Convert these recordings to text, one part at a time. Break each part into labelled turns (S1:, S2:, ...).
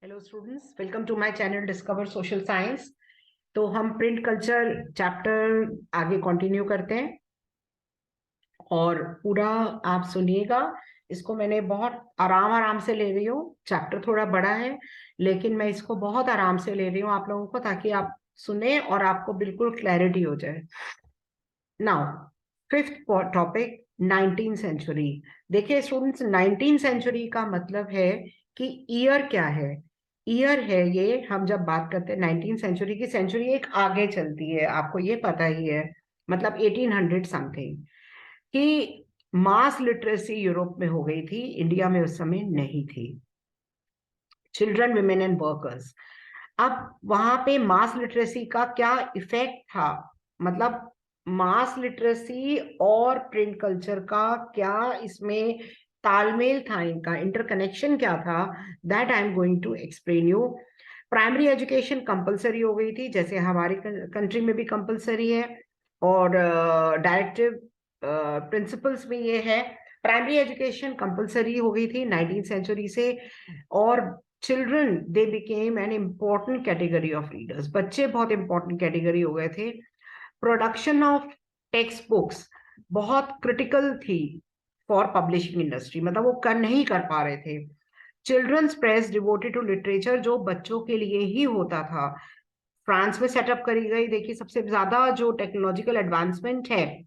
S1: Hello students, welcome to my channel discover social science. तो हम print culture chapter आगे continue करते हैं और पूरा आप सुनिएगा। इसको मैंने बहुत आराम आराम से ले रही हूँ। चैप्टर थोड़ा बड़ा है लेकिन मैं इसको बहुत आराम से ले रही हूँ आप लोगों को, ताकि आप सुने और आपको बिल्कुल क्लैरिटी हो जाए। Now fifth topic, 19th century. देखिए स्टूडेंट्स, 19th सेंचुरी का मतलब है कि ईयर क्या है। ईयर है ये, हम जब बात करते हैं 19th सेंचुरी की, सेंचुरी एक आगे चलती है, आपको ये पता ही है। मतलब 1800 समथिंग कि मास लिटरेसी यूरोप में हो गई थी, इंडिया में उस समय नहीं थी। Children, women and workers. अब वहां पे मास लिटरेसी का क्या इफेक्ट था, मतलब मास लिटरेसी और प्रिंट कल्चर का क्या इसमें तालमेल था, इनका इंटरकनेक्शन क्या था, that I am going to explain you. Primary education compulsory हो गई थी, जैसे हमारी कंट्री में भी कंपलसरी है, और डायरेक्टिव प्रिंसिपल्स में ये है। प्राइमरी एजुकेशन कंपलसरी हो गई थी 19th सेंचुरी से, और children they became an important category of readers. बच्चे बहुत इंपॉर्टेंट कैटेगरी हो गए थे। प्रोडक्शन ऑफ टेक्स्ट बुक्स बहुत क्रिटिकल थी फॉर पब्लिशिंग इंडस्ट्री, मतलब वो नहीं कर पा रहे थे। Children's press devoted to literature, जो बच्चों के लिए ही होता था, फ्रांस में सेटअप करी गई। देखिए सबसे ज्यादा जो टेक्नोलॉजिकल एडवांसमेंट है,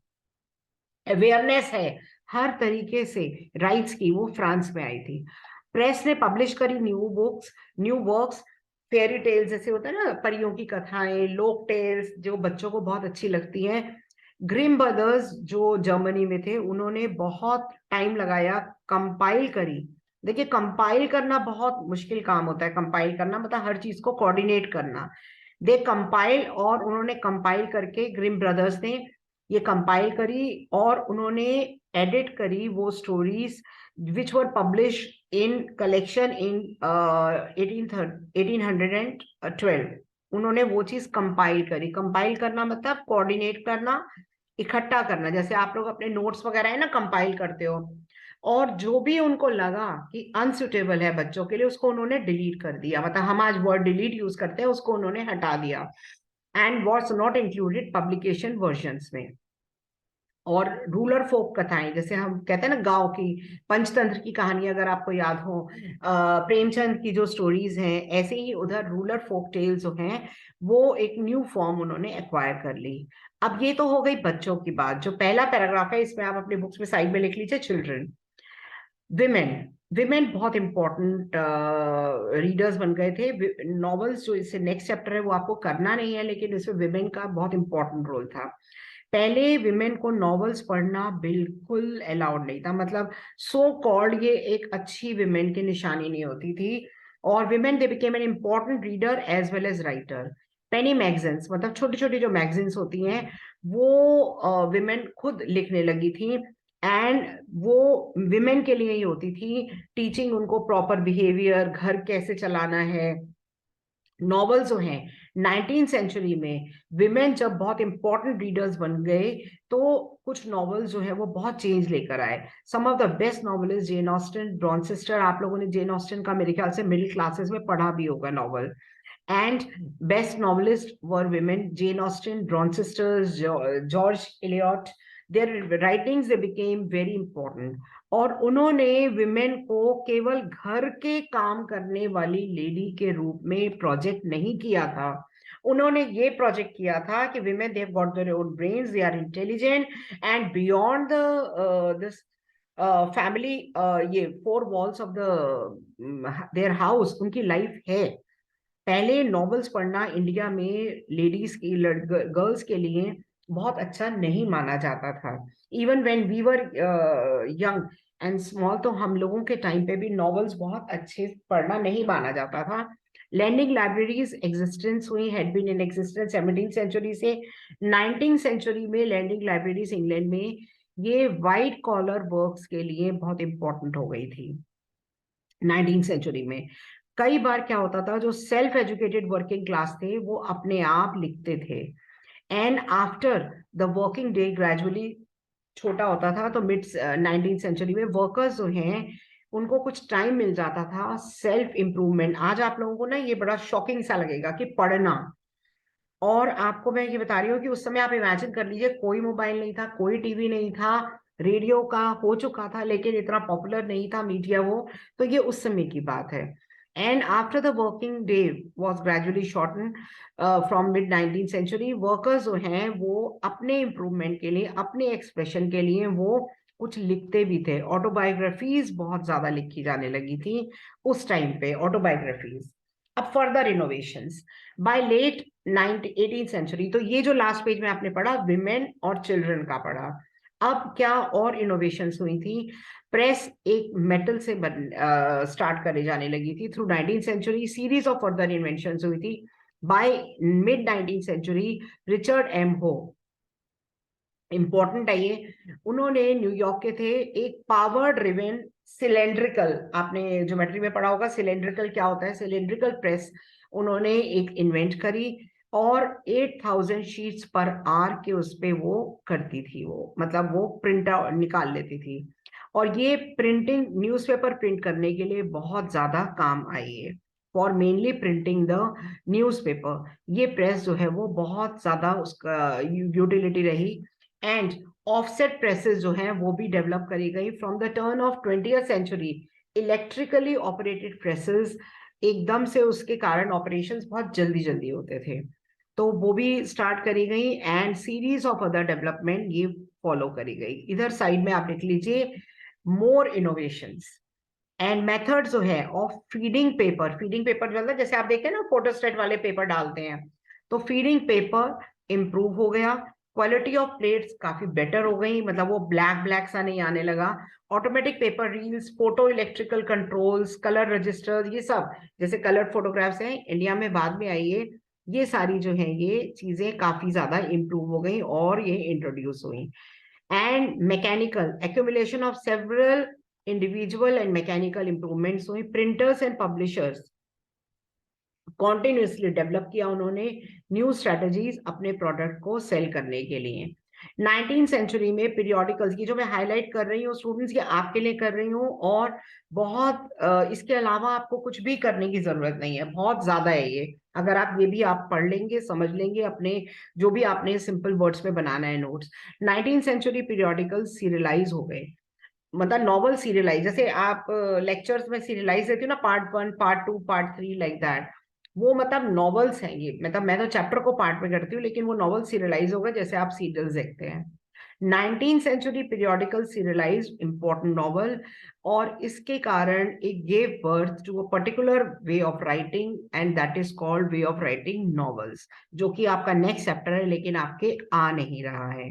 S1: अवेयरनेस है हर तरीके से राइट्स की, वो फ्रांस में आई थी। प्रेस ने पब्लिश करी new books, new works, fairy tales, जैसे होता है ना परियों की कथाएं, लोक टेल्स जो बच्चों को बहुत अच्छी लगती हैं। ग्रिम ब्रदर्स जो जर्मनी में थे, उन्होंने बहुत टाइम लगाया, कंपाइल करी। देखिए कंपाइल करना बहुत मुश्किल काम होता है। कंपाइल करना मतलब हर चीज को कोऑर्डिनेट करना। दे कंपाइल, और उन्होंने कंपाइल करके, ग्रिम ब्रदर्स ने ये कंपाइल करी और उन्होंने एडिट करी वो stories which were publish in collection in 1812। उन्होंने वो चीज कंपाइल करी। कंपाइल करना मतलब कोऑर्डिनेट करना, इकट्ठा करना, जैसे आप लोग अपने नोट्स वगैरह है ना कंपाइल करते हो। और जो भी उनको लगा कि अनसुटेबल है बच्चों के लिए, उसको उन्होंने डिलीट कर दिया। मतलब हम आज वर्ड डिलीट यूज करते हैं, उसको उन्होंने हटा दिया। And was not included publication versions में। और रूरल फोक कथाएं, जैसे हम कहते हैं ना गांव की पंचतंत्र की कहानी, अगर आपको याद हो, प्रेमचंद की जो स्टोरीज हैं, ऐसे ही उधर रूरल फोक टेल्स जो हैं, वो एक न्यू फॉर्म उन्होंने एक्वायर कर ली। अब ये तो हो गई बच्चों की बात। जो पहला पैराग्राफ है इसमें आप अपने बुक्स में साइड में लिख लीजिए, चिल्ड्रन। विमेन, विमेन बहुत इंपॉर्टेंट रीडर्स बन गए थे। नॉवेल्स जो इससे नेक्स्ट चैप्टर है वो आपको करना नहीं है, लेकिन इसमें विमेन का बहुत इंपॉर्टेंट रोल था। पहले विमेन को नॉवेल्स पढ़ना बिल्कुल अलाउड नहीं था, मतलब सो कॉल्ड ये एक अच्छी विमेन की निशानी नहीं होती थी। और women they became an important reader as well as writer. Penny magazines, मतलब छोटी छोटी जो मैगजीन्स होती हैं, वो विमेन खुद लिखने लगी थी। एंड वो विमेन के लिए ही होती थी, टीचिंग उनको प्रॉपर बिहेवियर, घर कैसे चलाना है। नॉवेल जो हैं 19th सेंचुरी में, विमेन जब बहुत इंपॉर्टेंट रीडर्स बन गए, तो कुछ नॉवेल्स जो है वो बहुत चेंज लेकर आए। Some of the best novelist, Jane Austen, Bronte sister, आप लोगों ने जेन ऑस्टन का मेरे ख्याल से मिडिल क्लासेस में पढ़ा भी होगा novel. And best novelists were women, Jane Austen, Bronte sisters, George Eliot. Their writings they became very important. और उन्होंने विमेन को केवल घर के काम करने वाली लेडी के रूप में प्रोजेक्ट नहीं किया था। उन्होंने ये प्रोजेक्ट किया था कि women they have got their own brains, they are intelligent, and beyond the this family, ये four walls of the their house उनकी लाइफ है। पहले नॉवेल्स पढ़ना इंडिया में लेडीज की, गर्ल्स के लिए बहुत अच्छा नहीं माना जाता था। Even when we were young and small, तो हम लोगों के टाइम पे भी नॉवेल्स बहुत अच्छे पढ़ना नहीं माना जाता था। लैंडिंग लाइब्रेरीज एग्जिस्टेंस हुई, had been in existence 17th century से। 19th सेंचुरी में लैंडिंग लाइब्रेरीज इंग्लैंड में ये वाइट कॉलर वर्क्स के लिए बहुत इंपॉर्टेंट हो गई थी 19th सेंचुरी में। कई बार क्या होता था, जो सेल्फ एजुकेटेड वर्किंग क्लास थे वो अपने आप लिखते थे। And after the working day gradually छोटा होता था, तो मिड 19th सेंचुरी में वर्कर्स जो हैं उनको कुछ टाइम मिल जाता था सेल्फ इम्प्रूवमेंट। आज आप लोगों को ना ये बड़ा शॉकिंग सा लगेगा कि पढ़ना, और आपको मैं ये बता रही हूँ कि उस समय आप इमेजिन कर लीजिए, कोई मोबाइल नहीं था, कोई टीवी नहीं था, रेडियो का हो चुका था लेकिन इतना पॉपुलर नहीं था मीडिया वो, तो ये उस समय की बात है। And after the working day was gradually shorten from mid 19th century, workers जो हैं वो अपने इम्प्रूवमेंट के लिए, अपने एक्सप्रेशन के लिए वो कुछ लिखते भी थे। ऑटोबायोग्राफीज बहुत ज्यादा लिखी जाने लगी थी उस टाइम पे, ऑटोबायोग्राफीज। अब further innovations by late 18th century, तो ये जो लास्ट पेज में आपने पढ़ा विमेन और चिल्ड्रन का पढ़ा। अब क्या और इनोवेशंस हुई थी? प्रेस एक मेटल से स्टार्ट करे जाने लगी थी। Through 19th century series of further inventions हुई थी। By mid 19th century Richard M Hoe, important है ये, उन्होंने न्यूयॉर्क के थे, एक पावर ड्रिवन सिलेंड्रिकल, आपने ज्योमेट्री में पढ़ा होगा सिलेंड्रिकल क्या होता है, सिलेंड्रिकल प्रेस उन्होंने एक इन्वेंट करी, और 8000 शीट्स पर आवर के उस पे वो करती थी, वो मतलब वो प्रिंट निकाल लेती थी। और ये प्रिंटिंग, न्यूज़पेपर प्रिंट करने के लिए बहुत ज्यादा काम आई है, for mainly printing the newspaper. ये प्रेस जो है वो बहुत ज्यादा उसका यूटिलिटी रही। एंड ऑफसेट प्रेसेस जो हैं वो भी डेवलप करी गई from the turn of 20th century. Electrically operated presses एकदम से, उसके कारण ऑपरेशंस बहुत जल्दी जल्दी होते थे, तो वो भी स्टार्ट करी गई। And series of other development ये फॉलो करी गई। इधर साइड में आप लिख लीजिए मोर इनोवेशंस एंड मेथड जो है of feeding paper. Feeding paper जो है जैसे आप देखते हैं ना फोटोस्टेट वाले पेपर डालते हैं, तो फीडिंग पेपर इंप्रूव हो गया। क्वालिटी ऑफ प्लेट्स काफी बेटर हो गई, मतलब वो ब्लैक ब्लैक सा नहीं आने लगा। Automatic paper reels, photo electrical controls, colour registers, ये सब जैसे कलर्ड फोटोग्राफ्स हैं इंडिया में बाद में आई है, ये सारी जो है ये चीजें काफी ज्यादा इंप्रूव हो गई और ये इंट्रोड्यूस हुई। and mechanical accumulation of several individual and mechanical improvements हुई। printers and publishers continuously develop किया उन्होंने न्यू स्ट्रेटजीज अपने प्रोडक्ट को सेल करने के लिए। 19th सेंचुरी में पीरियोडिकल्स की जो मैं हाईलाइट कर रही हूँ स्टूडेंट्स की आपके लिए कर रही हूँ, और बहुत इसके अलावा आपको कुछ भी करने की जरूरत नहीं है, बहुत ज्यादा है ये। अगर आप ये भी आप पढ़ लेंगे, समझ लेंगे, अपने जो भी आपने सिंपल वर्ड्स में बनाना है notes. 19th century periodical serialised हो गए, मतलब नॉवल सीरियलाइज, जैसे आप लेक्चर्स में सीरियलाइज देती हो ना, part 1 part 2 part 3 like that, वो मतलब नॉवेल्स हैं ये, मतलब मैं तो चैप्टर को पार्ट में करती हूँ लेकिन वो नॉवल सीरियलाइज होगा जैसे आप सीरियल्स देखते हैं। 19th century periodical serialize important novel, और इसके कारण it gave birth to a particular way of writing and that is called way of writing novels, जो कि आपका नेक्स्ट चैप्टर है लेकिन आपके आ नहीं रहा है।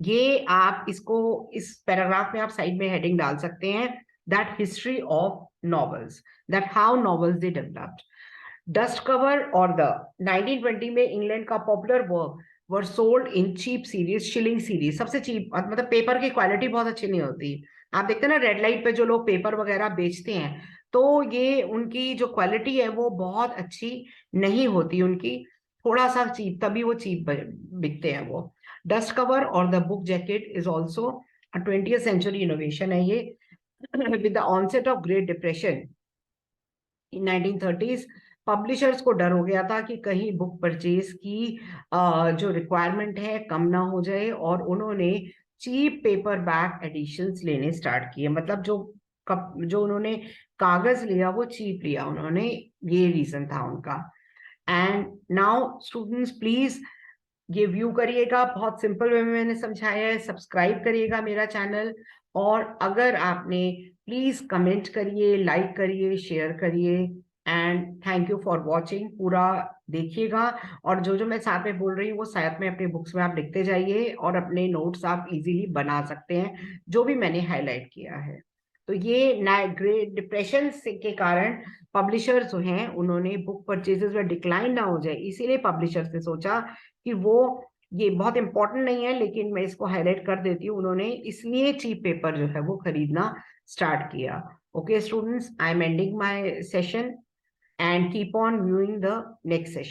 S1: ये आप इसको इस पैराग्राफ में आप साइड में हेडिंग डाल सकते हैं, that history of novels, that how novels they developed. Dust cover और द 1920 में इंग्लैंड का popular work were sold in cheap series, shilling series, सबसे चीप, मतलब पेपर की क्वालिटी बहुत अच्छी नहीं होती। आप देखते हैं ना रेड लाइट पे जो लोग पेपर वगैरह बेचते हैं, तो ये उनकी जो क्वालिटी है वो बहुत अच्छी नहीं होती उनकी, थोड़ा सा चीप, तभी वो चीप बिकते हैं वो। डस्ट कवर और the book jacket is also 20th century innovation है ये। With the onset of great depression in 1930s, publishers को डर हो गया था कि कहीं बुक परचेज की जो रिक्वायरमेंट है कम ना हो जाए, और उन्होंने चीप पेपर बैक एडिशंस लेने स्टार्ट किए, मतलब जो उन्होंने कागज लिया वो चीप लिया उन्होंने, ये रीजन था उनका। एंड नाउ स्टूडेंट्स प्लीज ये व्यू करिएगा, बहुत सिंपल वे में मैंने समझाया है, सब्सक्राइब करिएगा मेरा चैनल, और अगर आपने प्लीज कमेंट करिए, लाइक करिए, शेयर करिए, and thank you for watching, पूरा देखिएगा। और जो जो मैं साथ में बोल रही हूँ वो साथ में अपने बुक्स में आप लिखते जाइए और अपने नोट्स आप इजीली बना सकते हैं जो भी मैंने हाईलाइट किया है। तो ये ग्रेट डिप्रेशन के कारण पब्लिशर्स जो हैं उन्होंने बुक परचेजेस में डिक्लाइन ना हो जाए, इसीलिए पब्लिशर्स ने सोचा कि वो, ये बहुत इंपॉर्टेंट नहीं है लेकिन मैं इसको हाईलाइट कर देती हूँ, उन्होंने इसलिए चीप पेपर जो है वो खरीदना स्टार्ट किया। Okay students, I am ending my session and keep on viewing the next session.